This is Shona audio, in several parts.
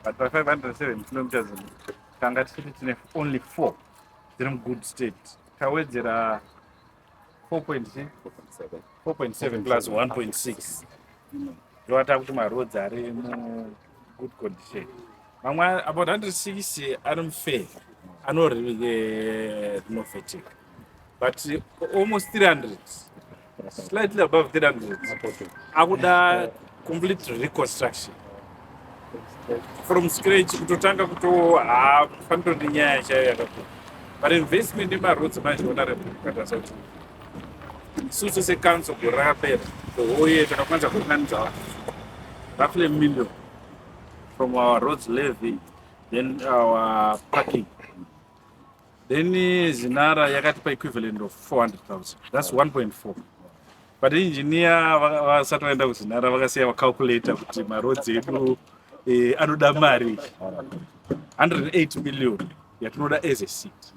But by 507 kilometers, tanga tichiti only 4 dziri good state. Tawedzera 4.7 plus 1.6. Ndovata kuti maroads ari good condition. Mamwe about 160 ari mufair, renovated. But almost 300, slightly above 300, akuda complete reconstruction. From scratch, kutotanga kutofanira ndi nyaya chayo yakakura. But investment yemaroads manje honorable kukatasa kuti isusu secouncil gore rakapera the whole year takakwanisa kuunganidza roughly $1 million from our roads levy, then our parking. Then Zinara yakatipa equivalent of 400,000. That's 1.4. But the engineer vasati vaenda kuzinara vakasiya vacalculator kuti maroads edu anoda mari 108 million yatinoda as a city.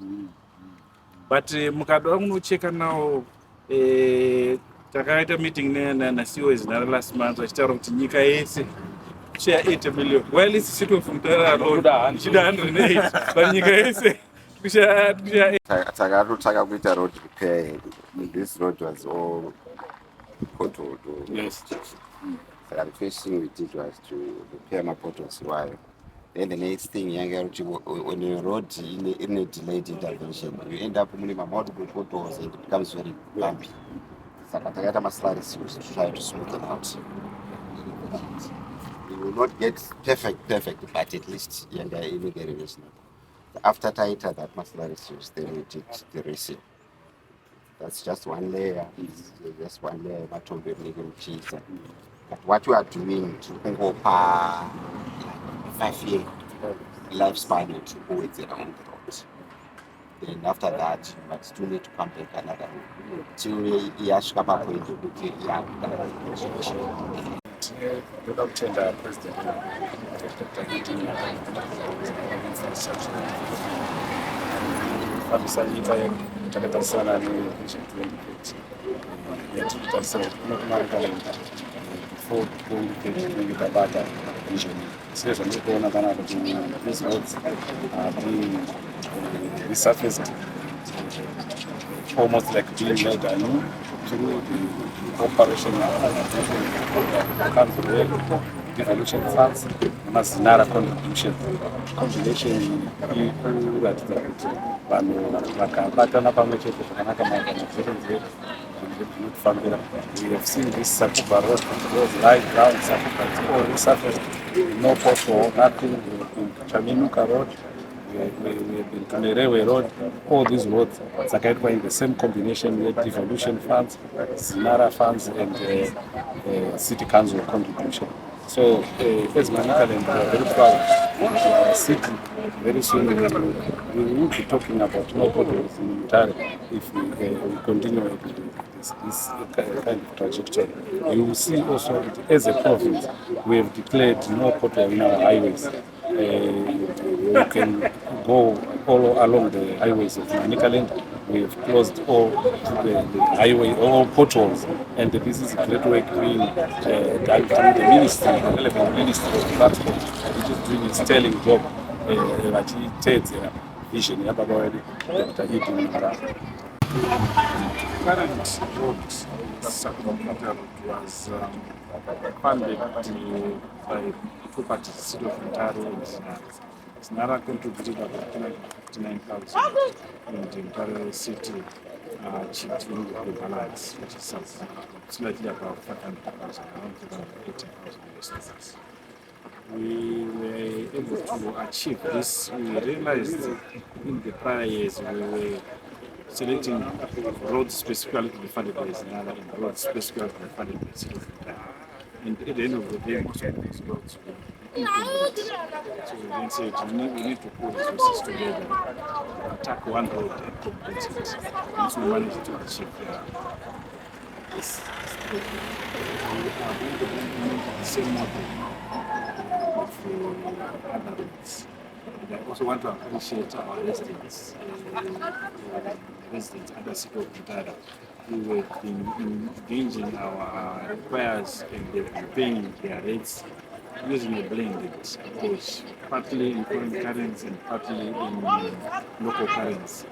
But mukada kunocheka nawo takaita meeting naCEO Zinara last month vachitaura kuti nyika yese share 80 million. Well, it's city of MUTARE road 108, but nyika yese Takatotaka kuita road repair. This road was all potholed. Yes. So the first thing we did was to repair my potholes while. Then the next thing, when the road in a delayed intervention, you end up with multiple potholes and it becomes very bumpy. So Takata Maslaris used to try to smooth them out. You will not get perfect, but at least you get reasonable. After tighter that Maslaris used, then we did the racing. That's just one layer. It's just one layer. But what we are doing to go per 5-year lifespan to go with around the road. Then after that, you might still need to come back another till we ask about going to Ndoda kutenda president fambisa nyika yedu takatarisana nevision 2030 yatitarisana kunokumara kalenda before 2030 tinenge tabata vision sezvo ndikuona kana kuti these roads are being resurfaced almost like being made anew through the operation of council devolution funds mazinara contribution ikuratidza kuti vanhu vakabatana pamwe chete zvakanaka maorganizations dzinotifambira. We have seen this Sakubva road was live ground. Sakubva is all resurfaced, no pothole, nothing. Chaminuka road, we have been to Railway road. All these roads are in the same combination with devolution funds, Zinara funds, and city council contribution. So, as Manicaland, we are very proud of our city. Very soon we will be talking about no potholes in MUTARE if we continue with this kind of trajectory. You will see also that as a province, we have declared no pothole in our highways. We can go all along the highways of Manicaland. We have closed all the highway, all potholes, and this is a great work being done through the ministry, the relevant ministry of transport, which is doing a sterling job. Vision Dr. Edwin Mara. Current road, Sakubva was funded by property city of MUTARE. Zinara contributed about 59,000 and the MUTARE city achieved the balance, which is slightly above 500,000, around 80,000 US. We were able to achieve this. We realized in the prior years we were selecting roads specifically to be funded by Zinara and roads specifically to be funded by city of MUTARE. And at the end of the day, most of these roads were improved. So we then said we need to put resources together, attack one road and complete it. Once we manage to achieve this, we are going to implement the same model with other roads. And I also want to appreciate our residents, other city of MUTARE, who have been engaging our requires and they've been paying their rates using a blended approach, partly in foreign currency and partly in local currency.